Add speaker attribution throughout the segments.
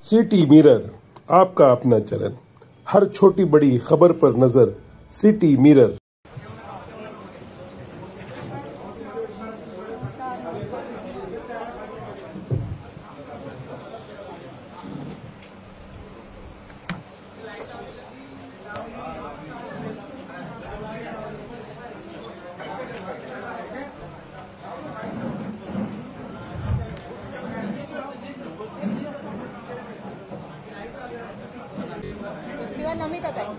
Speaker 1: City mirror, आपका अपना channel. हर छोटी बड़ी खबर पर नजर। City mirror.
Speaker 2: किंवा नमिता ताई।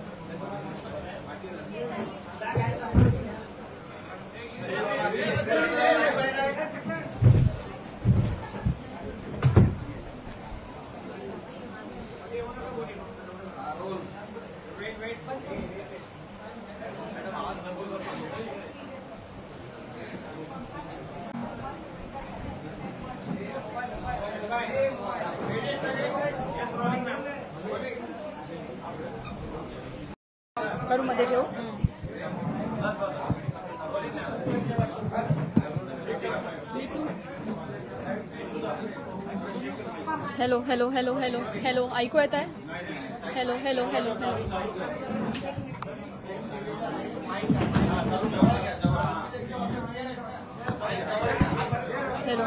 Speaker 2: करू मध्ये ठेवू। Hello hello hello hello hello, ऐकू येत आहे? Hello hello hello hello hello.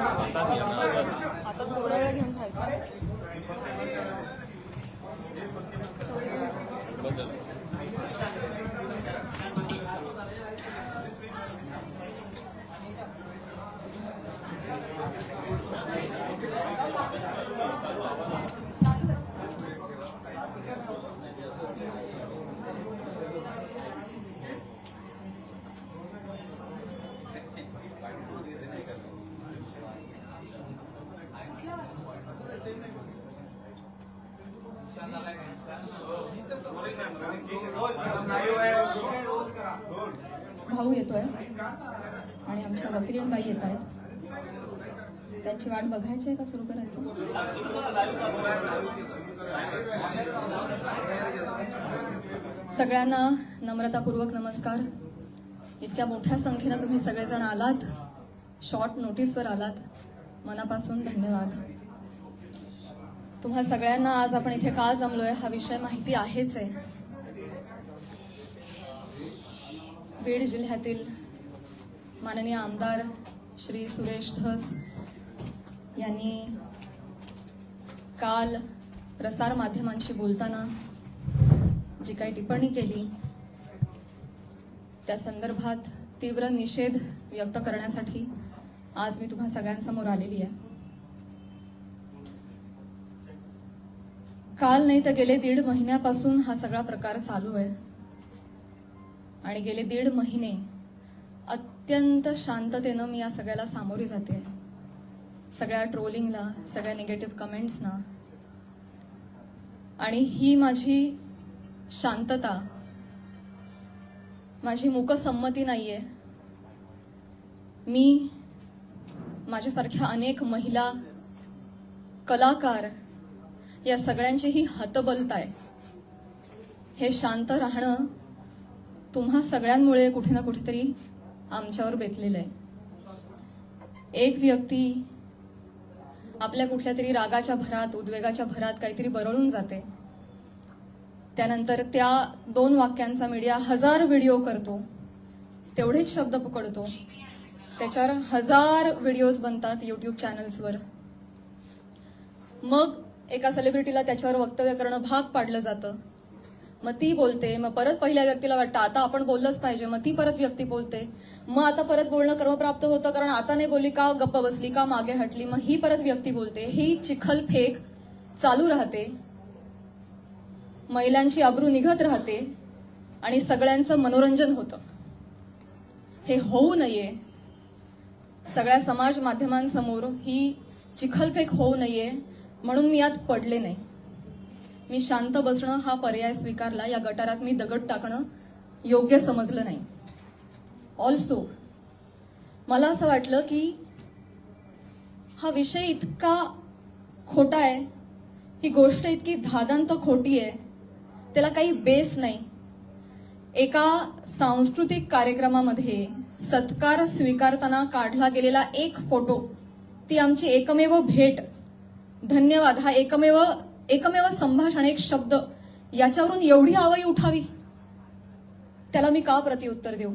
Speaker 2: आता थोडा वेळ घेऊन खायचा। भाऊ येतोय आणि आमच्या वकिलीबाई येत आहेत। त्यांची वाट बघायची आहे का सुरू करायचं? सगळ्यांना नम्रतापूर्वक नमस्कार। इतक्या मोठ्या संख्येने तुम्ही सगळेजण आलात, शॉर्ट नोटीसवर आलात, मनापासून धन्यवाद। तुम्हा सगळ्यांना आज आपण इथे का जमलोय हा विषय माहिती आहेच आहे। बीड जिल्ह्यातील माननीय आमदार श्री सुरेश धस यांनी काल प्रसार माध्यमांशी बोलताना जी काही टिप्पणी केली त्या संदर्भात तीव्र निषेध व्यक्त करण्यासाठी आज मी तुम्हा सगळ्यांसमोर आलेली आहे। काल नाही तर गेले 1.5 महिन्यापासून हा सगळा प्रकार चालू आहे आणि गेले 1.5 महिने अत्यंत शांततेनं मी या सगळ्याला सामोरी जाते। सगळ्या ट्रोलिंगला, सगळ्या निगेटिव्ह कमेंट्सना, आणि ही माझी शांतता, माझी मूकसंमती नाहीये। मी माझ्यासारख्या अनेक महिला, कलाकार या सगळ्यांची ही हतबलता आहे। हे शांत राहणं तुम्हा सगळ्यांमुळे कुठे ना कुठेतरी आमच्यावर बेतलेलं आहे। एक व्यक्ती आपल्या कुठल्या तरी रागाच्या भरात, उद्वेगाच्या भरात काहीतरी बरळून जाते, त्यानंतर त्या 2 वाक्यांचा मीडिया 1000 व्हिडिओ करतो, तेवढेच शब्द पकडतो, त्याच्यावर 1000 व्हिडिओज बनतात युट्यूब चॅनल्सवर। मग एका सेलिब्रिटीला त्याच्यावर वक्तव्य करणं भाग पाडलं जातं, मग ती बोलते, मग परत पहिल्या व्यक्तीला वाटतं आता आपण बोललंच पाहिजे, मग ती परत व्यक्ती बोलते, मग आता परत बोलणं क्रमप्राप्त होतं कारण आता नाही बोलली का, गप्प बसली का, मागे हटली, मग ही परत व्यक्ती बोलते। ही चिखलफेक चालू राहते, महिलांची अब्रू निघत राहते आणि सगळ्यांचं मनोरंजन होतं। हे होऊ नये, सगळ्या समाज माध्यमांसमोर ही चिखलफेक होऊ नये म्हणून मी यात पडले नाही। मी शांत बसणं हा पर्याय स्वीकारला, या गटारात मी दगड टाकणं योग्य समजलं नाही। ऑल्सो मला असं वाटलं की हा विषय इतका खोटा आहे, ही गोष्ट इतकी धादांत खोटी आहे, त्याला काही बेस नाही। एका सांस्कृतिक कार्यक्रमामध्ये सत्कार स्वीकारताना काढला गेलेला एक फोटो, ती आमची एकमेव भेट, धन्यवाद, हा एकमेव एकमेव संभाषण, एक शब्द याच्यावरून एवढी आवई उठावी, त्याला मी का प्रत्युत्तर देऊ?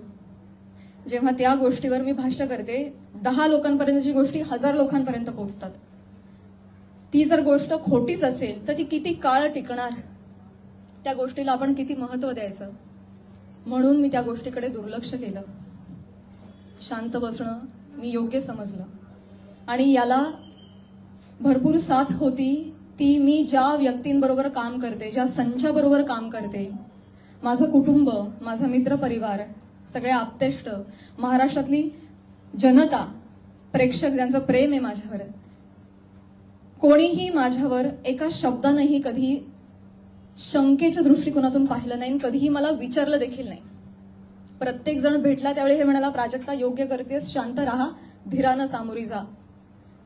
Speaker 2: जेव्हा त्या गोष्टीवर मी भाष्य करते, 10 लोकांपर्यंतची गोष्टी 1000 लोकांपर्यंत पोहोचतात. ती जर गोष्ट खोटीच असेल तर ती किती काळ टिकणार? त्या गोष्टीला आपण किती महत्व द्यायचं? म्हणून मी त्या गोष्टीकडे दुर्लक्ष केलं. शांत बसणं मी योग्य समजलं. आणि याला भरपूर साथ होती ती मी ज्या व्यक्तींबरोबर काम करते, ज्या संचाबरोबर काम करते, माझं कुटुंब, माझा मित्रपरिवार, सगळे आप्तेष्ट, महाराष्ट्रातली जनता, प्रेक्षक ज्यांचं प्रेम आहे माझ्यावर. कोणीही माझ्यावर एका शब्दानेही कधी शंकेच्या दृष्टिकोनातून पाहिलं नाही, कधीही मला विचारलं देखील नाही. प्रत्येक जण भेटला त्यावेळी हे म्हणाला, प्राजक्ता योग्य करतेस, शांत राहा, धीरानं सामोरी जा.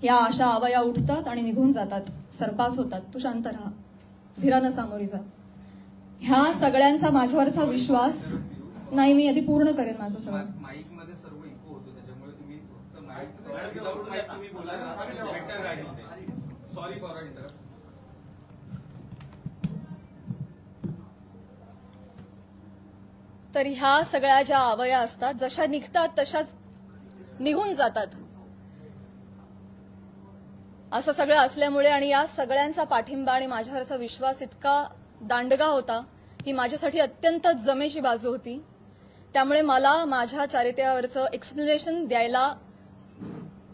Speaker 2: या अशा आवया उठतात आणि निघून जातात, सरपास होतात, तू शांत राहा, धीरानं सामोरी जा. ह्या सगळ्यांचा माझ्यावरचा विश्वास नाही. मी आधी पूर्ण करेन माझं सगळं.
Speaker 3: माईक मध्ये सर्व इको होतो, त्याच्यामुळे तुम्ही फक्त माईक तुम्ही बोला. Sorry for interrupt.
Speaker 2: तर ह्या सगळ्या ज्या आवया असतात, जशा निघतात तशाच निघून जातात. असं सगळं असल्यामुळे आणि या सगळ्यांचा पाठिंबा आणि माझ्यावरचा विश्वास इतका दांडगा होता, ही माझ्यासाठी अत्यंत जमेची बाजू होती. त्यामुळे मला माझ्या चारित्र्यावरचं एक्सप्लेनेशन द्यायला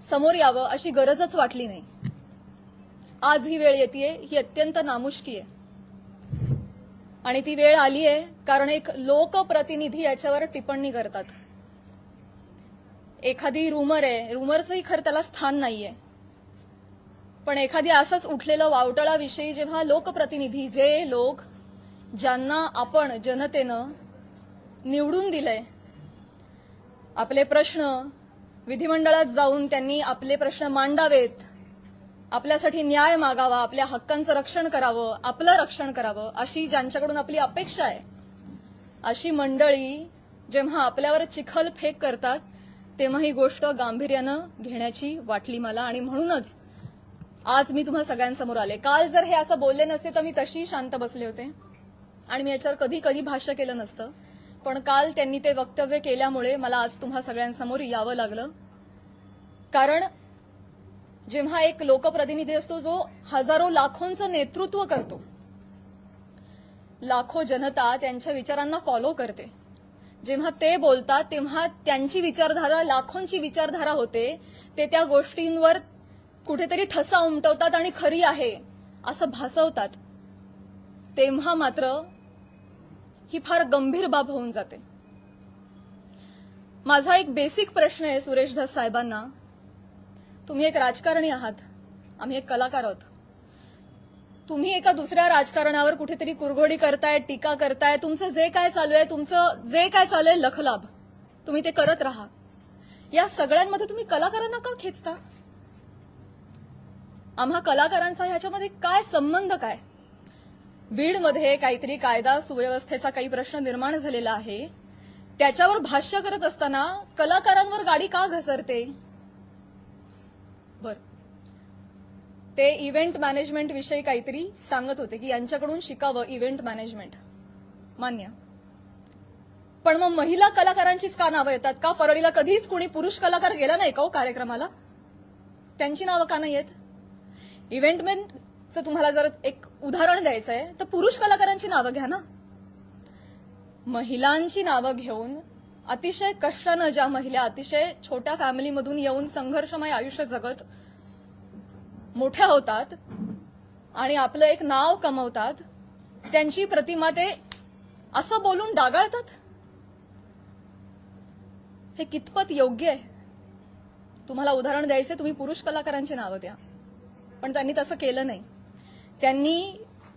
Speaker 2: समोर यावं अशी गरजच वाटली नाही. आज ही वेळ येतेय, ही अत्यंत नामुष्की आहे. आणि ती वेळ आली आहे कारण एक लोकप्रतिनिधी याच्यावर टिप्पणी करतात. एखादी रूमर आहे, रूमरचंही खरं त्याला स्थान नाहीये, पण एखादी असंच उठलेलं वावटळाविषयी जेव्हा लोकप्रतिनिधी, जे लोक ज्यांना आपण जनतेनं निवडून दिलंय, आपले प्रश्न विधिमंडळात जाऊन त्यांनी आपले प्रश्न मांडावेत, आपल्यासाठी न्याय मागावा, आपल्या हक्कांचं रक्षण करावं, आपलं रक्षण करावं, अशी ज्यांच्याकडून आपली अपेक्षा आहे, अशी मंडळी जेव्हा आपल्यावर चिखल फेक करतात तेव्हा ही गोष्ट गांभीर्यानं घेण्याची वाटली मला. आणि म्हणूनच आज मी तुम्हा सगळ्यांसमोर आले. काल जर हे असं बोलले नसते तर मी तशी शांत बसले होते आणि मी याच्यावर कधी कधी भाष्य केलं नसतं. पण काल त्यांनी ते वक्तव्य केल्यामुळे मला आज तुम्हा सगळ्यांसमोर यावं लागलं. कारण जेव्हा एक लोकप्रतिनिधी असतो जो हजारो लाखोंचं नेतृत्व करतो, लाखो जनता त्यांच्या विचारांना फॉलो करते, जेव्हा ते बोलतात तेव्हा त्यांची विचारधारा लाखोंची विचारधारा होते, ते त्या गोष्टींवर कुठेतरी ठसा उमटवतात आणि खरी आहे असं भासवतात, तेव्हा मात्र ही फार गंभीर बाब होऊन जाते. माझा एक बेसिक प्रश्न आहे सुरेश धस साहेबांना. तुम्ही एक राजकारणी आहात, आम्ही एक कलाकार आहोत. तुम्ही एका दुसऱ्या राजकारणावर कुठेतरी कुरघोडी करताय, टीका करताय. तुमचं जे काय चालू आहे लखलाभ तुम्ही ते करत राहा. या सगळ्यांमध्ये तुम्ही कलाकारांना का खेचता? आम्हा कलाकारांचा ह्याच्यामध्ये काय संबंध? काय बीडमध्ये काहीतरी कायदा सुव्यवस्थेचा काही प्रश्न निर्माण झालेला आहे, त्याच्यावर भाष्य करत असताना कलाकारांवर गाडी का घसरते? बर, ते इव्हेंट मॅनेजमेंट विषयी काहीतरी सांगत होते की यांच्याकडून शिकावं इव्हेंट मॅनेजमेंट. मान्य, पण मग महिला कलाकारांचीच का नावं येतात? का परळीला कधीच कोणी पुरुष कलाकार गेला नाही का कार्यक्रमाला? त्यांची नावं का नाही येत? इव्हेंटमॅनचं तुम्हाला जर एक उदाहरण द्यायचं आहे तर पुरुष कलाकारांची नावं घ्या ना. महिलांची नावं घेऊन अतिशय कष्टानं ज्या महिला अतिशय छोट्या फॅमिलीमधून येऊन संघर्षमय आयुष्य जगत मोठ्या होतात आणि आपलं एक नाव कमवतात, त्यांची प्रतिमा ते असं बोलून डागाळतात. हे कितपत योग्य आहे? तुम्हाला उदाहरण द्यायचे, तुम्ही पुरुष कलाकारांची नावं द्या. पण त्यांनी तसं केलं नाही. त्यांनी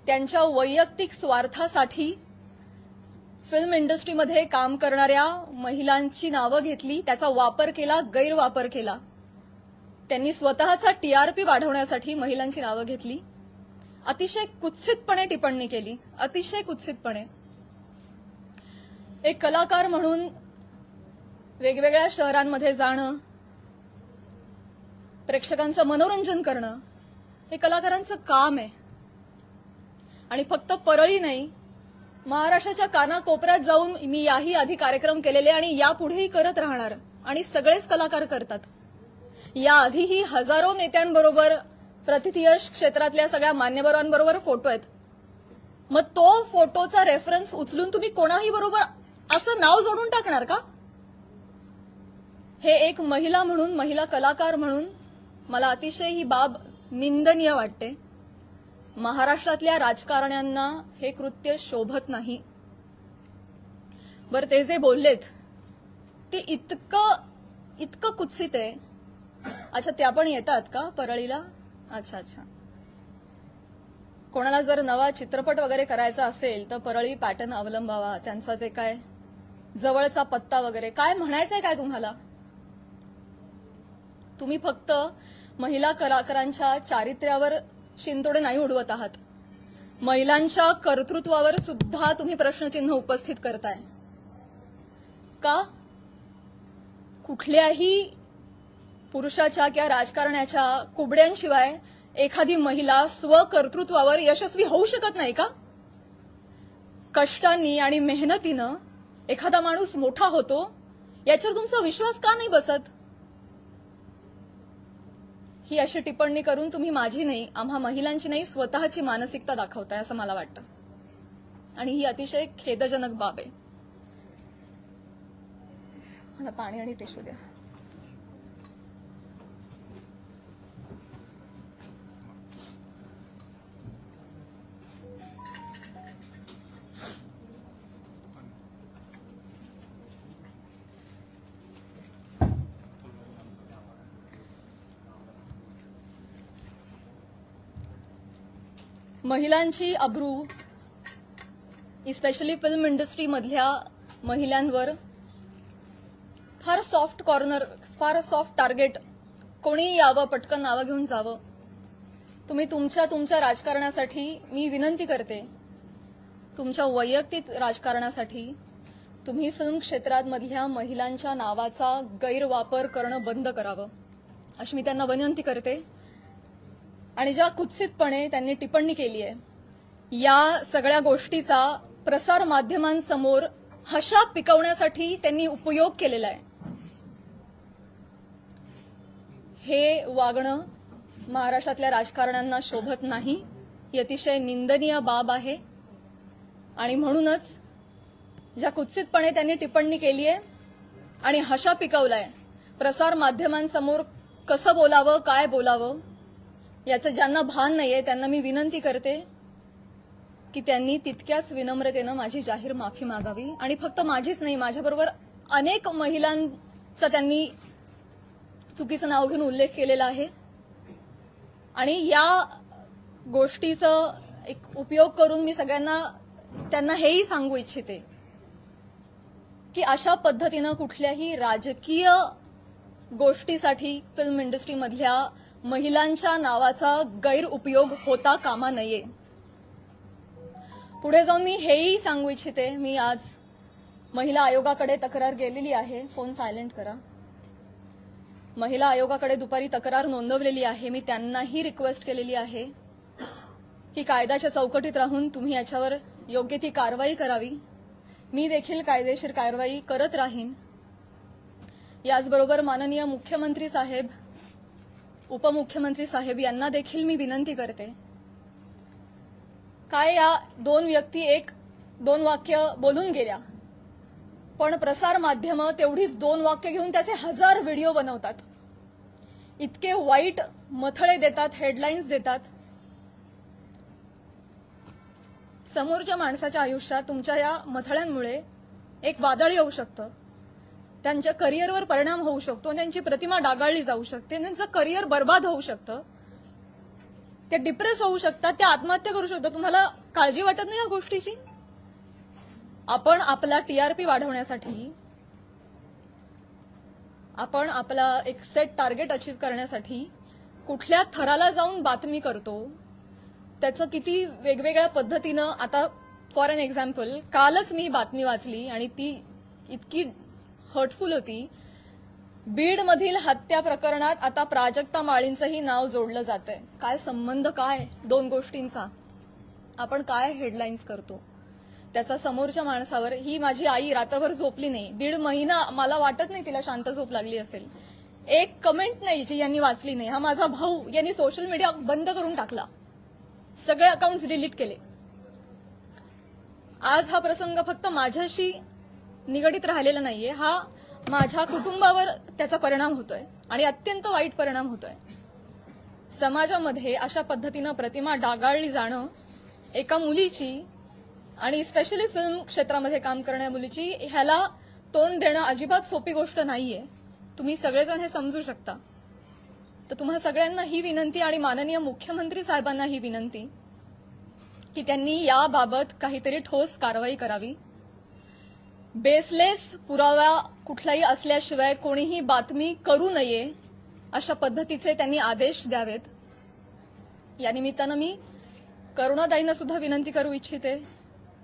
Speaker 2: त्यांच्या वैयक्तिक स्वार्थासाठी फिल्म इंडस्ट्रीमध्ये काम करणाऱ्या महिलांची नावं घेतली, त्याचा वापर केला, गैरवापर केला. त्यांनी स्वतःचा टीआरपी वाढवण्यासाठी महिलांची नावं घेतली, अतिशय कुत्सितपणे टिप्पणी केली, अतिशय कुत्सितपणे. एक कलाकार म्हणून वेगवेगळ्या शहरांमध्ये जाणं, प्रेक्षकांचं मनोरंजन करणं हे कलाकारांचं काम आहे. आणि फक्त परळी नाही, महाराष्ट्राच्या कानाकोपऱ्यात जाऊन मी याही आधी कार्यक्रम केलेले आणि यापुढेही करत राहणार आणि सगळेच कलाकार करतात. याआधीही हजारो नेत्यांबरोबर, प्रतिथयश क्षेत्रातल्या सगळ्या मान्यवरांबरोबर फोटो आहेत. मग तो फोटोचा रेफरन्स उचलून तुम्ही कोणाही बरोबर असं नाव जोडून टाकणार का? हे एक महिला म्हणून, महिला कलाकार म्हणून मला अतिशय ही बाब निंदनीय वाटते. महाराष्ट्रातल्या राजकारण्यांना हे कृत्य शोभत नाही. बरं, ते जे बोललेत ते इतकं कुत्सित आहे. अच्छा, त्या पण येतात का परळीला? अच्छा. कोणाला जर नवा चित्रपट वगैरे करायचा असेल तर परळी पॅटर्न अवलंबावा. त्यांचा जे काय जवळचा पत्ता वगैरे काय म्हणायचंय काय तुम्हाला? तुम्ही फक्त महिला कलाकारांच्या चारित्र्यावर शिंतोडे नाही उडवत आहात, महिलांच्या कर्तृत्वावर सुद्धा तुम्ही प्रश्नचिन्ह उपस्थित करताय का? कुठल्याही पुरुषाच्या किंवा राजकारण्याच्या कुबड्यांशिवाय एखादी महिला स्वकर्तृत्वावर यशस्वी होऊ शकत नाही का? कष्टांनी आणि मेहनतीनं एखादा माणूस मोठा होतो, याच्यावर तुमचा विश्वास का नाही बसत? ही अशी टिप्पणी करून तुम्ही माझी नाही, आम्हा महिलांची नाही, स्वतःची मानसिकता दाखवताय असं मला वाटतं. आणि ही अतिशय खेदजनक बाब आहे. मला पाणी आणि टिश्यू द्या. महिलांची अब्रू, इस्पेशली फिल्म इंडस्ट्री मधल्या महिलांवर फार सॉफ्ट कॉर्नर, फार सॉफ्ट टार्गेट कोणी यावं, पटकन नावं घेऊन जावं. तुम्ही तुमच्या राजकारणासाठी मी विनंती करते, तुमच्या वैयक्तिक राजकारणासाठी तुम्ही फिल्म क्षेत्रामधल्या महिलांच्या नावाचा गैरवापर करणं बंद करावं अशी मी त्यांना विनंती करते. आणि ज्या कुत्सितपणे त्यांनी टिप्पणी केली आहे, या सगळ्या गोष्टीचा प्रसार माध्यमांसमोर हशा पिकवण्यासाठी त्यांनी उपयोग केलेला आहे. हे वागणं महाराष्ट्रातल्या राजकारण्यांना शोभत नाही. ही अतिशय निंदनीय बाब आहे. आणि म्हणूनच ज्या कुत्सितपणे त्यांनी टिप्पणी केली आहे आणि हशा पिकवलाय, प्रसार माध्यमांसमोर कसं बोलावं, काय बोलावं याचं ज्यांना भान नाहीये त्यांना मी विनंती करते की त्यांनी तितक्याच विनम्रतेनं माझी जाहीर माफी मागावी. आणि फक्त माझीच नाही, माझ्याबरोबर अनेक महिलांचा त्यांनी चुकीचं नाव घेऊन उल्लेख केलेला आहे. आणि या गोष्टीचा एक उपयोग करून मी त्यांना हेही सांगू इच्छिते की अशा पद्धतीनं कुठल्याही राजकीय गोष्टीसाठी फिल्म इंडस्ट्रीमधल्या महिलांच्या नावाचा गैरउपयोग होता कामा नये. पुढे जाऊन मी हेही सांगू इच्छिते, मी आज महिला आयोगाकडे तक्रार केलेली आहे. फोन सायलेंट करा. महिला आयोगाकडे दुपारी तक्रार नोंदवलेली आहे. मी त्यांनाही रिक्वेस्ट केलेली आहे की कायद्याच्या चौकटीत राहून तुम्ही याच्यावर योग्य ती कारवाई करावी. मी देखील कायदेशीर कारवाई करत राहीन. याचबरोबर माननीय मुख्यमंत्री साहेब, उपमुख्यमंत्री साहेब यांना देखील मी विनंती करते, काय या दोन व्यक्ती दोन वाक्य बोलून गेल्या, पण प्रसार माध्यमं तेवढीच दोन वाक्य घेऊन त्याचे 1000 व्हिडिओ बनवतात. इतके वाईट मथळे देतात, हेडलाईन्स देतात. समोरच्या माणसाच्या आयुष्यात तुमच्या या मथळ्यांमुळे एक वादळ येऊ शकतं, त्यांच्या करिअरवर परिणाम होऊ शकतो, त्यांची प्रतिमा डागाळली जाऊ शकते, त्यांचं करिअर बर्बाद होऊ शकतं, ते डिप्रेस होऊ शकतात, ते आत्महत्या करू शकतात. तुम्हाला काळजी वाटत नाही या गोष्टीची? आपण आपला टीआरपी वाढवण्यासाठी, आपण आपला एक सेट टार्गेट अचीव्ह करण्यासाठी कुठल्या थराला जाऊन बातमी करतो, त्याचं किती वेगवेगळ्या पद्धतीनं. आता फॉर एन एक्झाम्पल, कालच मी बातमी वाचली आणि ती इतकी हर्टफुल होती. बीडमधील हत्या प्रकरणात आता प्राजक्ता माळींचंही नाव जोडलं जातंय. काय संबंध, काय दोन गोष्टींचा? आपण काय हेडलाईन्स करतो त्याचा समोरच्या माणसावर. ही माझी आई रात्रभर झोपली नाही, 1.5 महिना मला वाटत नाही तिला शांत झोप लागली असेल. एक कमेंट नाही जी यांनी वाचली नाही. हा माझा भाऊ, यांनी सोशल मीडिया बंद करून टाकला, सगळे अकाउंट्स डिलीट केले. आज हा प्रसंग फक्त माझ्याशी निगडीत राहिलेला नाहीये, हा माझ्या कुटुंबावर त्याचा परिणाम होतोय आणि अत्यंत वाईट परिणाम होतोय. समाजामध्ये अशा पद्धतीनं प्रतिमा डागाळली जाणं एका मुलीची आणि स्पेशली फिल्म क्षेत्रामध्ये काम करणाऱ्या मुलीची, ह्याला तोंड देणं अजिबात सोपी गोष्ट नाहीये. तुम्ही सगळेजण हे समजू शकता. तर तुम्हा सगळ्यांना ही विनंती आणि माननीय मुख्यमंत्री साहेबांना ही विनंती की त्यांनी याबाबत काहीतरी ठोस कारवाई करावी. बेसलेस पुरावा कुठलाही असल्याशिवाय कोणीही बातमी करू नये अशा पद्धतीचे त्यांनी आदेश द्यावेत. या निमित्तानं मी करुणाताईंना सुद्धा विनंती करू इच्छिते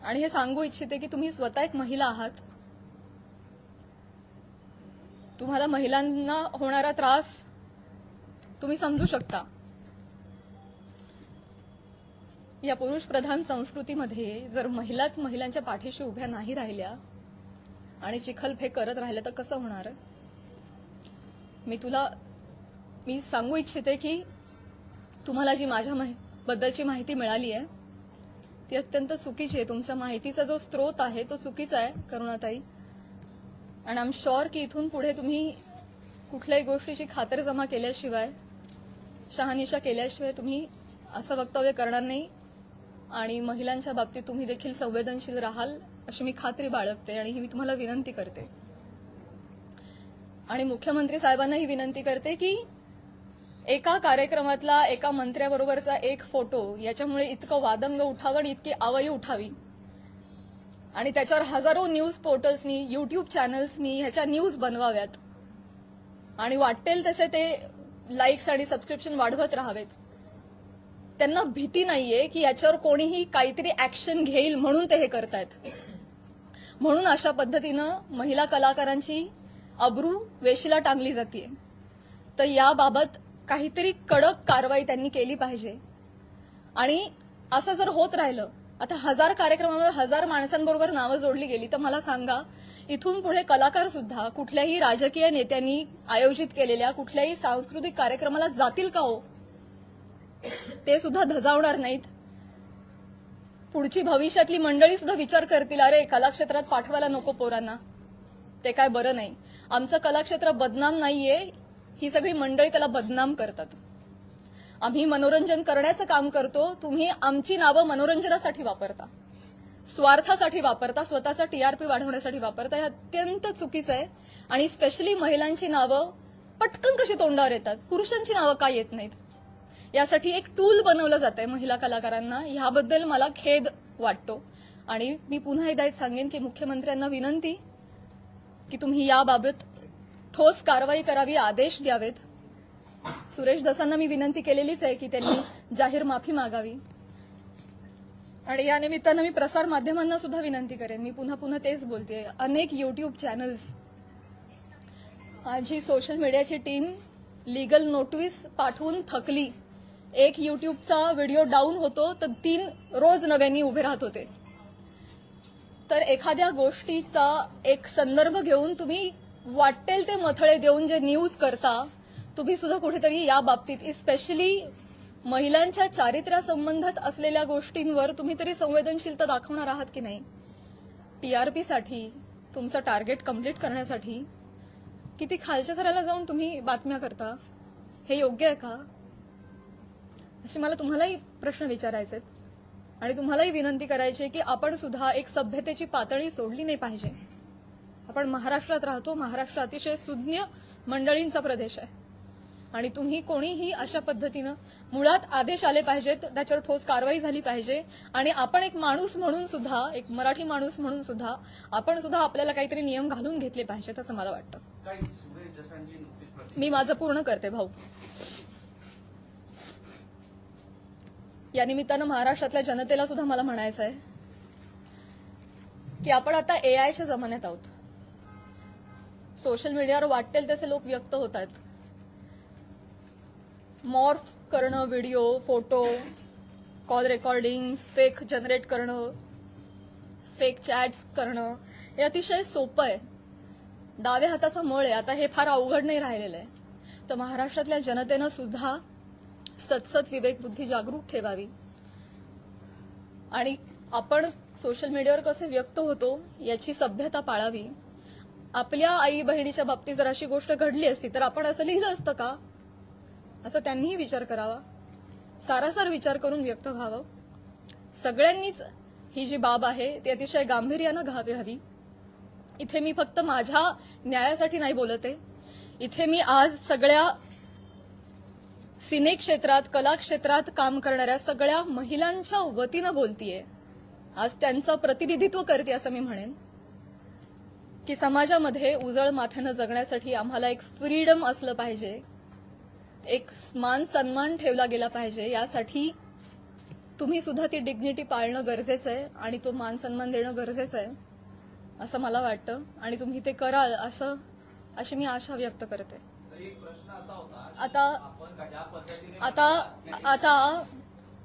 Speaker 2: आणि हे सांगू इच्छिते की तुम्ही स्वतः एक महिला आहात. तुम्हाला महिलांना होणारा त्रास तुम्ही समजू शकता. या पुरुष प्रधान संस्कृतीमध्ये जर महिलाच महिलांच्या पाठीशी उभ्या नाही राहिल्या आणि चिखलफेक करत राहिल्या तर कसं होणार. मी सांगू इच्छिते की तुम्हाला जी माझ्या बद्दलची माहिती मिळाली आहे ती अत्यंत चुकीची आहे. तुमच्या माहितीचा जो स्रोत आहे तो चुकीचा आहे करुणाताई. आणि आय एम शुअर की इथून पुढे तुम्ही कुठल्याही गोष्टीची खातरजमा केल्याशिवाय, शहानिशा केल्याशिवाय तुम्ही असं वक्तव्य करणार नाही आणि महिलांच्या बाबतीत तुम्ही देखील संवेदनशील राहाल अशी मी खात्री बाळगते आणि ही मी तुम्हाला विनंती करते. आणि मुख्यमंत्री साहेबांना ही विनंती करते की एका कार्यक्रमातला एका मंत्र्याबरोबरचा एक फोटो याच्यामुळे इतकं वादंग उठावं आणि इतकी आवई उठावी आणि त्याच्यावर हजारो न्यूज पोर्टल्सनी, युट्यूब चॅनल्सनी ह्याच्या न्यूज बनवाव्यात आणि वाटेल तसे ते लाईक्स आणि सबस्क्रिप्शन वाढवत राहावेत. त्यांना भीती नाहीये की याच्यावर कोणीही काहीतरी ऍक्शन घेईल म्हणून ते हे करतायत. म्हणून अशा पद्धतीनं महिला कलाकारांची अब्रू वेशीला टांगली जाते. तर याबाबत काहीतरी कडक कारवाई त्यांनी केली पाहिजे. आणि असं जर होत राहिलं, आता 1000 कार्यक्रमामध्ये 1000 माणसांबरोबर नावं जोडली गेली तर मला सांगा इथून पुढे कलाकार सुद्धा कुठल्याही राजकीय नेत्यांनी आयोजित केलेल्या कुठल्याही सांस्कृतिक कार्यक्रमाला जातील का हो? ते सुद्धा धजावणार नाहीत. पुढची भविष्यातली मंडळी सुद्धा विचार करतील, अरे कलाक्षेत्रात पाठवायला नको पोरांना, ते काय बरं नाही. आमचं कलाक्षेत्र बदनाम नाहीये, ही सगळी मंडळी त्याला बदनाम करतात. आम्ही मनोरंजन करण्याचं काम करतो, तुम्ही आमची नावं मनोरंजनासाठी वापरता, स्वार्थासाठी वापरता, स्वतःचा टीआरपी वाढवण्यासाठी वापरता. हे अत्यंत चुकीचं आहे. आणि स्पेशली महिलांची नावं पटकन कशी तोंडावर येतात, पुरुषांची नावं का येत नाहीत, यासाठी एक टूल बनवलं जातंय महिला कलाकारांना. ह्याबद्दल मला खेद वाटतो. आणि मी पुन्हा एकदा सांगेन की मुख्यमंत्र्यांना विनंती की तुम्ही याबाबत ठोस कारवाई करावी, आदेश द्यावेत. सुरेश दसांना मी विनंती केलेलीच आहे की त्यांनी जाहीर माफी मागावी. आणि या निमित्तानं मी प्रसार माध्यमांना सुद्धा विनंती करेन. मी पुन्हा तेच बोलते. अनेक युट्यूब चॅनल्स, माझी सोशल मीडियाची टीम लीगल नोटीस पाठवून थकली. एक युट्यूबचा व्हिडिओ डाऊन होतो तर 3 रोज नव्याने उभे राहत होते. तर एखाद्या गोष्टीचा एक संदर्भ घेऊन तुम्ही वाटेल ते मथळे देऊन जे न्यूज करता, तुम्ही सुद्धा कुठेतरी या बाबतीत स्पेशली महिलांच्या चारित्र्यासंबंधात असलेल्या गोष्टींवर तुम्ही तरी संवेदनशीलता दाखवणार आहात की नाही? टीआरपीसाठी, तुमचं टार्गेट कंप्लीट करण्यासाठी किती खालच्या थराला जाऊन तुम्ही बातम्या करता, हे योग्य आहे का? असे मला तुम्हालाही प्रश्न विचारायचे आहेत आणि तुम्हालाही विनंती करायची आहे की आपण सुद्धा एक सभ्यतेची पातळी सोडली नाही पाहिजे. आपण महाराष्ट्रात राहतो, महाराष्ट्र अतिशय सुज्ञ मंडळींचा प्रदेश आहे आणि तुम्ही कोणीही अशा पद्धतीनं मुळात आदेश आले पाहिजेत, त्याच्यावर ठोस कारवाई झाली पाहिजे. आणि आपण एक माणूस म्हणून सुद्धा, एक मराठी माणूस म्हणून सुद्धा आपण सुद्धा आपल्याला काहीतरी नियम घालून घेतले पाहिजेत असं मला वाटतं. मी माझं पूर्ण करते भाऊ. या निमित्तानं महाराष्ट्रातल्या जनतेला सुद्धा मला म्हणायचं आहे की आपण आता एआयच्या जमान्यात आहोत. सोशल मीडियावर वाटेल तसे लोक व्यक्त होतात. मॉर्फ करणं, video, photo call recordings fake generate करणं, फेक चॅट्स करणं हे अतिशय सोपं आहे. डाव्या हाताचा मळ आहे. आता हे फार अवघड नाही राहिलेलं आहे. तर महाराष्ट्रातल्या जनतेनं सुद्धा सतसत विवेकबुद्धी जागरूक ठेवावी आणि आपण सोशल मीडियावर कसे व्यक्त होतो याची सभ्यता पाळावी. आपल्या आई बहिणीच्या बाबतीत जर अशी गोष्ट घडली असती तर आपण असं लिहिलं असतं का, असं त्यांनीही विचार करावा. सारासार विचार करून व्यक्त व्हावं. सगळ्यांनीच ही जी बाब आहे ती अतिशय गांभीर्यानं घ्यावी. इथे मी फक्त माझ्या न्यायासाठी नाही बोलत आहे. इथे मी आज सगळ्या सिने क्षेत्रात, कला क्षेत्रात काम करणाऱ्या सगळ्या महिलांच्या वतीनं बोलतीये. आज त्यांचं प्रतिनिधित्व करते असं मी म्हणेन की समाजामध्ये उजळ माथ्यानं जगण्यासाठी आम्हाला एक फ्रीडम असलं पाहिजे, एक मान सन्मान ठेवला गेला पाहिजे. यासाठी तुम्ही सुद्धा ती डिग्निटी पाळणं गरजेचं आहे आणि तो मान सन्मान देणं गरजेचं आहे असं मला वाटतं आणि तुम्ही ते कराल अशी मी आशा व्यक्त करते.
Speaker 3: एक प्रश्न असा होता,
Speaker 2: आता
Speaker 3: आपण ज्या पद्धतीने
Speaker 2: आता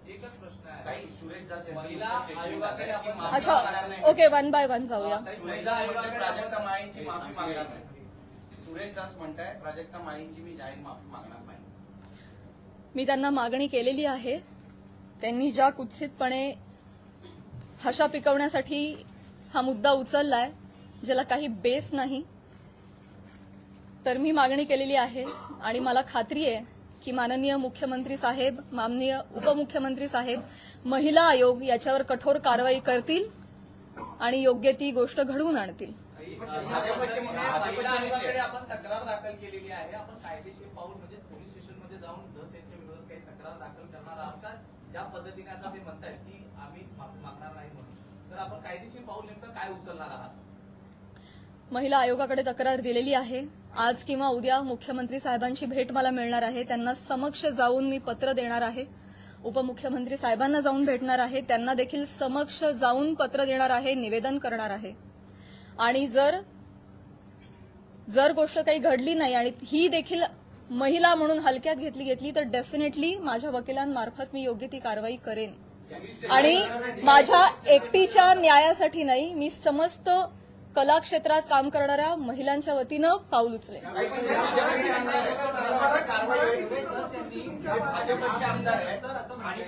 Speaker 3: एकच प्रश्न आहे, सुरेश दास महिला आयोगाकडे आपण
Speaker 2: अच्छा ओके, वन बाय वन जाऊया.
Speaker 3: सुरेश दास म्हणताय प्राजक्ता माळींची माफी मागणार नाही. सुरेश दास म्हणताय प्राजक्ता माळींची मी जाहीर माफी मागणार नाही.
Speaker 2: मी त्यांना मागणी केलेली आहे. त्यांनी ज्या कुत्सितपणे हशा पिकवण्यासाठी हा मुद्दा उचललाय ज्याला काही बेस नाही, तर मी मागणी केलेली आहे आणि मला खात्री आहे की माननीय मुख्यमंत्री साहेब, माननीय उपमुख्यमंत्री साहेब, महिला आयोग याच्यावर कठोर कारवाई करतील आणि योग्य ती गोष्ट घडवून आणतील.
Speaker 3: महिला आयोगाकडे आपण तक्रार दाखल केलेली आहे. आपण कायदेशीर पाऊल म्हणजे पोलीस स्टेशनमध्ये जाऊन धस यांच्या विरोधात काही तक्रार दाखल करणार आहात का? ज्या पद्धतीने आता ते म्हणतायत की आम्ही माफी मागणार नाही म्हणून, तर आपण कायदेशीर पाऊल नेमकं काय उचलणार आहात?
Speaker 2: महिला आयोगाकडे तक्रार दिलेली आहे. आज किंवा उद्या मुख्यमंत्री साहेबांची भेट मला मिळणार आहे. त्यांना समक्ष जाऊन मी पत्र देणार आहे. उपमुख्यमंत्री साहेबांना जाऊन भेटणार आहे. त्यांना देखील समक्ष जाऊन पत्र देणार आहे, निवेदन करणार आहे. आणि जर गोष्ट काही घडली नाही आणि ही देखील महिला म्हणून हलक्यात घेतली तर डेफिनेटली माझ्या वकिलांमार्फत मी योग्य ती कारवाई करेन. आणि माझ्या एकटीच्या न्यायासाठी नाही, मी समस्त कला क्षेत्रात काम करणाऱ्या महिलांच्या वतीनं पाऊल उचलेन.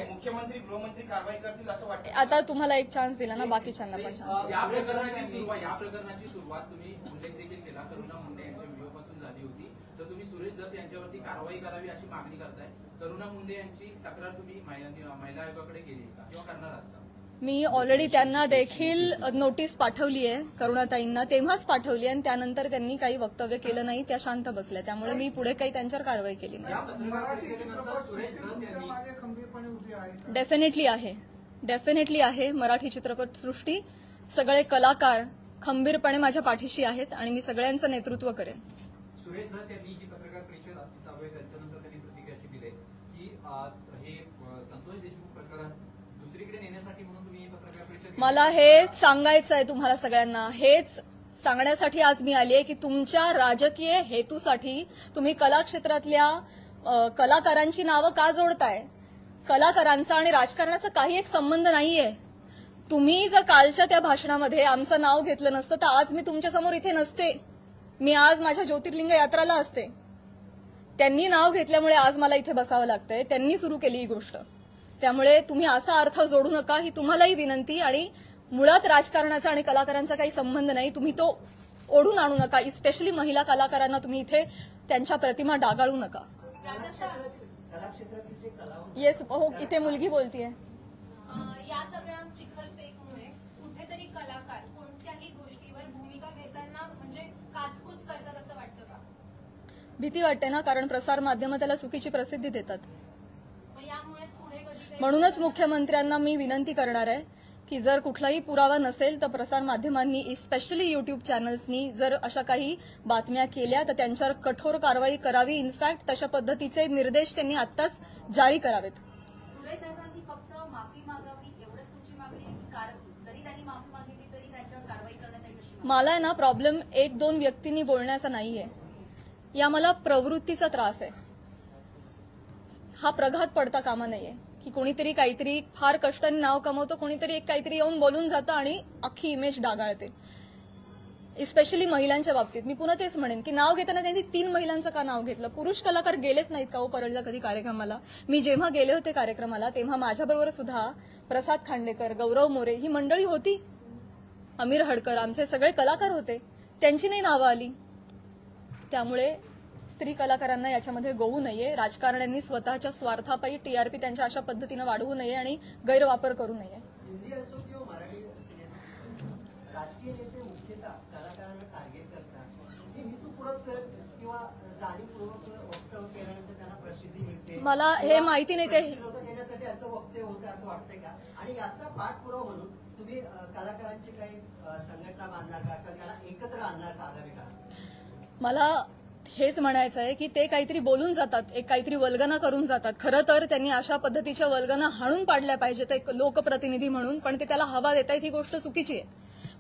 Speaker 3: मुख्यमंत्री गृहमंत्री कारवाई करतील असं वाटतं.
Speaker 2: आता तुम्हाला एक चान्स दिला ना, बाकीच्यांना पण चान्स.
Speaker 4: या प्रकरणाची सुरुवात तुम्ही उल्लेख देखील केला, करुणा मुंडे यांच्या व्हिडिओपासून झाली होती. तर तुम्ही सुरेश दस यांच्यावरती कारवाई करावी अशी मागणी करताय. करुणा मुंडे यांची तक्रार तुम्ही महिला आयोगाकडे केली का किंवा करणार आहात का?
Speaker 2: मी ऑलरेडी त्यांना देखील नोटीस पाठवली आहे, करुणाताईंना तेव्हाच पाठवली आणि त्यानंतर त्यांनी काही वक्तव्य केलं नाही, त्या शांत बसल्या. त्यामुळे मी पुढे काही त्यांच्यावर कारवाई केली नाही. डेफिनेटली आहे. मराठी चित्रपटसृष्टी सगळे कलाकार खंबीरपणे माझ्या पाठीशी आहेत आणि मी सगळ्यांचं नेतृत्व करेन.
Speaker 5: सुरेश दस यांनी ही पत्रकार परिषद चालू आहे त्याच्यानंतर त्यांनी प्रतिक्रिया दिली की हे संतोष देशमुख प्रकरण दुसरीकडे नेण्यासाठी म्हणून तुम्ही ही पत्रकार परिषद.
Speaker 2: मला हेच सांगायचं आहे तुम्हाला सगळ्यांना, हेच सांगण्यासाठी आज मी आली आहे की तुमच्या राजकीय हेतूसाठी तुम्ही कला क्षेत्रातल्या कलाकारांची नावं का जोडताय? कलाकारांचा आणि राजकारणाचा काही एक संबंध नाहीये. तुम्ही जर कालच्या त्या भाषणामध्ये आमचं नाव घेतलं नसतं तर आज मी तुमच्यासमोर इथे नसते. मी आज माझ्या ज्योतिर्लिंग यात्राला असते. त्यांनी नाव घेतल्यामुळे आज मला इथे बसावं लागतंय. त्यांनी सुरू केली ही गोष्ट. त्यामुळे तुम्ही असा अर्थ जोडू नका, ही तुम्हालाही विनंती. आणि मुळात राजकारणाचा आणि कलाकारांचा काही संबंध नाही. तुम्ही तो ओढून आणू नका. स्पेशली महिला कलाकारांना तुम्ही इथे त्यांच्या प्रतिमा डागाळू नका. येस, हो, इथे मुलगी बोलतीये.
Speaker 6: या सगळ्या चिखलफेकमुळे कुठेतरी कलाकार कोणत्याही गोष्टीवर भूमिका घेताना म्हणजे काचकूच करतात असं वाटतं का?
Speaker 2: भीती वाटते ना, कारण प्रसार माध्यमं त्याला चुकीची प्रसिद्धी देतात.
Speaker 6: मग यामुळेच पुढे कधी
Speaker 2: म्हणूनच मुख्यमंत्र्यांना मी विनंती करणार आहे की जर कुठलाही पुरावा नसेल तर प्रसार माध्यमांनी, स्पेशली युट्यूब चॅनल्सनी जर अशा काही बातम्या केल्या तर त्यांच्यावर कठोर कारवाई करावी. इनफॅक्ट तशा पद्धतीचे निर्देश त्यांनी आत्ताच जारी करावेत.
Speaker 6: सुरेश दासांनी फक्त माफी मागावी एवढंच तुमची मागणी आहे की कारण जरी त्यांनी माफी मागितली तरी त्यांच्यावर कारवाई करण्यात येईल अशी?
Speaker 2: मला आहे ना प्रॉब्लेम एक दोन व्यक्तींनी बोलण्याचा नाहीये. या मला प्रवृत्तीचा त्रास आहे. हा प्रघात पडता कामा नाहीये की कोणीतरी काहीतरी फार कष्टाने नाव कमवतं, कोणीतरी एक काहीतरी येऊन बोलून जातं आणि अख्खी इमेज डागाळते. स्पेशली महिलांच्या बाबतीत मी पुन्हा तेच म्हणेन की नाव घेताना त्यांनी 3 महिलांचं का नाव घेतलं? पुरुष कलाकार गेलेच नाहीत का हो परळीला कधी कार्यक्रमाला? मी जेव्हा गेले होते कार्यक्रमाला तेव्हा माझ्याबरोबर सुद्धा प्रसाद खांडेकर, गौरव मोरे ही मंडळी होती, अमीर हडकर, आमचे सगळे कलाकार होते, त्यांची नाही नावं आली. त्यामुळे स्त्री कलाकारांना याच्यामध्ये गोवू नये. राजकारण्यांनी स्वतःच्या स्वार्थापायी टीआरपी त्यांच्या अशा पद्धतीनं वाढवू नये आणि गैरवापर करू नये.
Speaker 7: हिंदी असो किंवा मराठी सिनेमा, राजकीय नेते मुख्यतः कलाकारांना टार्गेट करतात. हे हेतुपुरस्सर किंवा जाणीवपूर्वक वक्तव्य केल्यानंतर त्यांना प्रसिद्धी मिळते.
Speaker 2: मला हे माहिती नाही ते
Speaker 7: देण्यासाठी असं वक्तव्य होतं असं वाटतंय का? आणि याचा पाठपुरावा म्हणून तुम्ही कलाकारांची काही संघटना बांधणार का किंवा त्याला एकत्र आणणार का आगामी काळात?
Speaker 2: मला हेच म्हणायचं आहे की ते काहीतरी बोलून जातात, एक काहीतरी वल्गना करून जातात. खरं तर त्यांनी अशा पद्धतीच्या वल्गना हाणून पाडल्या पाहिजेत एक लोकप्रतिनिधी म्हणून, पण ते त्याला हवा देतायत ही गोष्ट चुकीची आहे.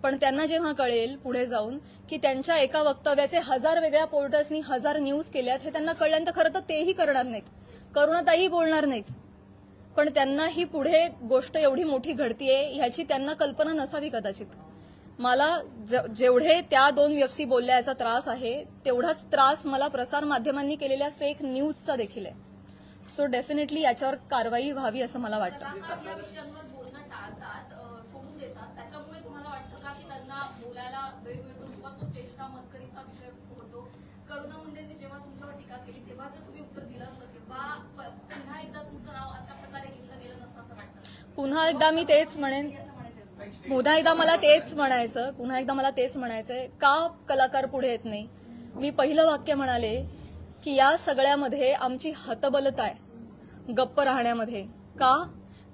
Speaker 2: पण त्यांना जेव्हा कळेल पुढे जाऊन की त्यांच्या एका वक्तव्याचे 1000 वेगळ्या पोर्टल्सनी 1000 न्यूज केल्यात हे त्यांना कळल्यानंतर खरं तर तेही करणार नाहीत, करुणाताई बोलणार नाहीत. पण त्यांना ही पुढे गोष्ट एवढी मोठी घडतीये ह्याची त्यांना कल्पना नसावी कदाचित. मला जेवढे त्या 2 व्यक्ती बोलल्या याचा त्रास आहे तेवढाच त्रास मला प्रसार माध्यमांनी केलेल्या फेक न्यूजचा देखील आहे. सो डेफिनेटली याच्यावर कारवाई व्हावी असं मला वाटतं.
Speaker 6: कलाकार या विषयांवर बोलणं टाळतात, सोडून देतात. त्याच्यामुळे तुम्हाला वाटतं का की त्यांना बोलायला वेळ मिळतो किंवा तो चेष्टा मस्करीचा विषय होतो? करुणा मुंडेंनी जेव्हा तुमच्यावर टीका केली तेव्हा जर तुम्ही उत्तर दिलं असतं किंवा पुन्हा एकदा तुमचं नाव अशा प्रकारे घेतलं गेलं नसतं असं वाटतं?
Speaker 2: पुन्हा एकदा मी तेच म्हणेन, पुन्हा एकदा मला तेच म्हणायचंय का कलाकार पुढे येत नाही. मी पहिलं वाक्य म्हणाले की या सगळ्यामध्ये आमची हतबलता आहे गप्प राहण्यामध्ये. का?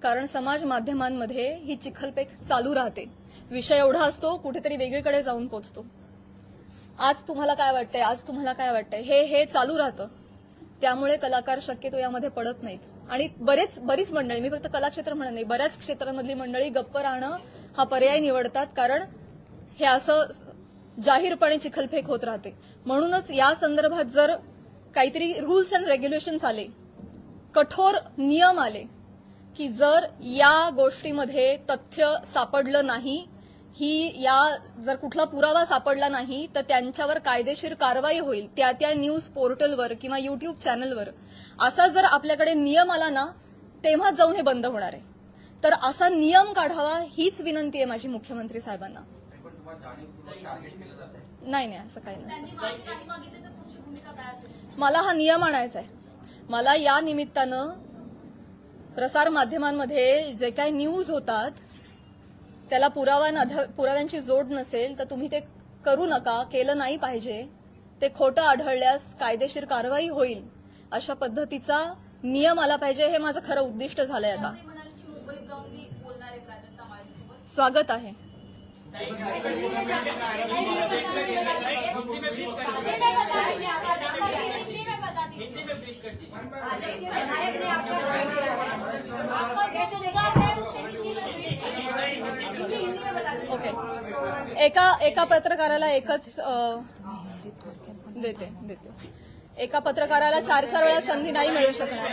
Speaker 2: कारण समाज माध्यमांमध्ये ही चिखलपेक चालू राहते. विषय एवढा असतो कुठेतरी वेगळीकडे जाऊन पोचतो. आज तुम्हाला काय वाटतंय हे चालू राहतं. त्यामुळे कलाकार शक्यतो यामध्ये पडत नाहीत. आणि बरीच मंडळी, मी फक्त कलाक्षेत्र म्हणत नाही, बऱ्याच क्षेत्रांमधली मंडळी गप्प राहणं हा पर्याय निवडतात, कारण हे असं जाहीरपणे चिखलफेक होत राहते. म्हणूनच या संदर्भात जर काहीतरी रूल्स अँड रेग्युलेशन्स आले, कठोर नियम आले की जर या गोष्टीमध्ये तथ्य सापडलं नाही, जर कुठला पुरावा सापडला नाही तर त्यांच्यावर कायदेशीर कारवाई होईल त्या न्यूज पोर्टलवर किंवा युट्यूब चॅनलवर. असा जर आपल्याकडे नियम आला ना तेव्हा जाऊन हे बंद होणार आहे. तर असा नियम काढावा हीच विनंती आहे माझी मुख्यमंत्री साहेबांना. नाही असं काही नसतं. मला हा नियम आणायचा आहे. मला या निमित्तानं प्रसार माध्यमांमध्ये जे काही न्यूज होतात त्याला पुराव्यांची जोड नसेल तर तुम्ही ते करू नका, केलं नाही पाहिजे. ते खोटं आढळल्यास कायदेशीर कारवाई होईल अशा पद्धतीचा नियम आला पाहिजे. हे माझं खरं उद्दिष्ट झालंय. आता स्वागत आहे. ओके, एका पत्रकाराला एकच देते. एका पत्रकाराला 4 वेळा संधी नाही मिळू शकणार.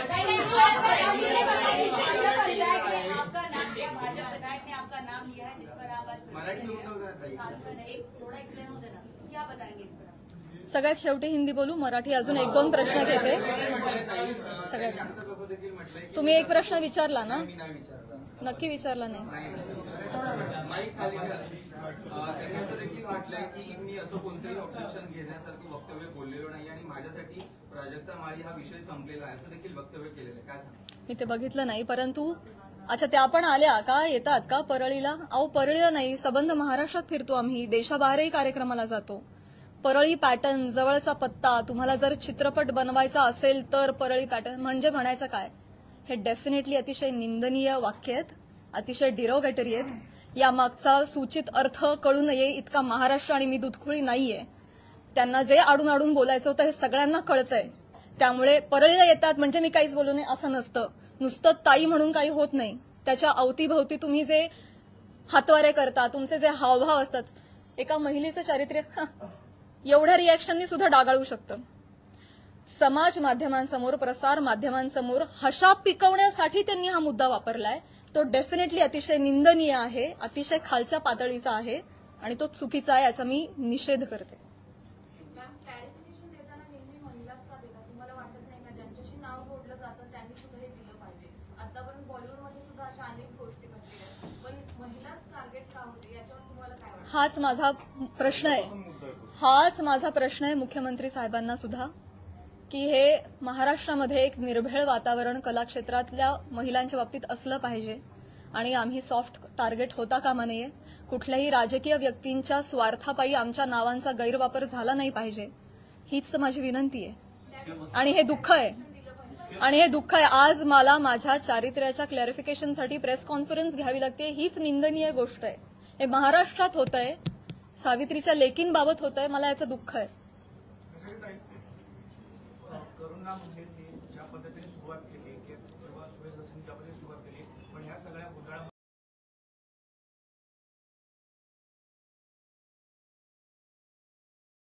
Speaker 2: सगळ्यात शेवटी हिंदी बोलू, मराठी अजून 1-2 प्रश्न घेते. सगळ्यात तुम्ही एक प्रश्न विचारला ना? नक्की विचारला नाही.
Speaker 8: त्यांनी असं देखील म्हटलंय की मी असं कोणतंही ऑब्जेक्शन घेण्यासारखं वक्तव्य बोललेलो नाही आणि माझ्यासाठी प्राजक्ता माळी हा विषय संपलेला आहे असं देखील वक्तव्य केलेलं आहे. काय सांगा?
Speaker 2: मी ते बघितलं नाही, परंतु अच्छा त्या पण आल्या का, येतात का परळीला? अहो परळीला नाही, सबंध महाराष्ट्रात फिरतो आम्ही, देशाबाहेरही कार्यक्रमाला जातो. परळी पॅटर्न, जवळचा पत्ता, तुम्हाला जर चित्रपट बनवायचा असेल तर परळी पॅटर्न म्हणजे म्हणायचं काय? हे डेफिनेटली अतिशय निंदनीय वाक्य आहेत, अतिशय डिरोगेटरी आहेत. या मागचा सूचित अर्थ कळू नये इतका महाराष्ट्र आणि मी दुधखुळी नाहीये. त्यांना जे आडून बोलायचं होतं हे सगळ्यांना कळतंय. त्यामुळे परळीला येतात म्हणजे मी काहीच बोलू नये असं नसतं. नुसतं ताई म्हणून काही होत नाही. त्याच्या अवतीभवती तुम्ही जे हातवारे करता, तुमचे जे हावभाव असतात, एका महिलेचं चारित्र्य एवढ्या रिॲक्शननी सुद्धा डागाळू शकतं. समाज माध्यमांसमोर, प्रसार माध्यमांसमोर हशा पिकवण्यासाठी त्यांनी हा मुद्दा वापरलाय, तो डेफिनेटली अतिशय निंदनीय आहे, अतिशय खालच्या पातळीचा आहे आणि तो चुकीचा आहे, याचा मी निषेध करते.
Speaker 6: मॅम, क्लॅरिफिकेशन देताना नेहमी महिलाच का देतात? तुम्हाला वाटत नाही का ज्यांच्याशी नाव जोडलं जातं त्यांनी सुद्धा हे दिलं पाहिजे? आतापर्यंत बॉलिवूडमध्ये सुद्धा अशा अनेक गोष्टी घडलेल्या आहेत, पण महिलाच टार्गेट का होते याच्यावर तुम्हाला काय वाटतं?
Speaker 2: हाच माझा प्रश्न आहे, हाच माझा प्रश्न आहे मुख्यमंत्री साहेबांना सुद्धा, की हे महाराष्ट्रामध्ये एक निर्भेळ वातावरण कला क्षेत्रातल्या महिलांच्या बाबतीत असलं पाहिजे आणि आम्ही सॉफ्ट टार्गेट होता कामा नये. कुठल्याही राजकीय व्यक्तींच्या स्वार्थापायी आमच्या नावांचा गैरवापर झाला नाही पाहिजे, हीच तर माझी विनंती आहे. आणि हे दुःख आहे, आज मला माझ्या चारित्र्याच्या क्लॅरिफिकेशनसाठी प्रेस कॉन्फरन्स घ्यावी लागते, हीच निंदनीय गोष्ट आहे. हे महाराष्ट्रात होत आहे, सावित्रीच्या लेकींबाबत होत आहे, मला याचं दुःख आहे.
Speaker 9: करुणा मुंढेंनी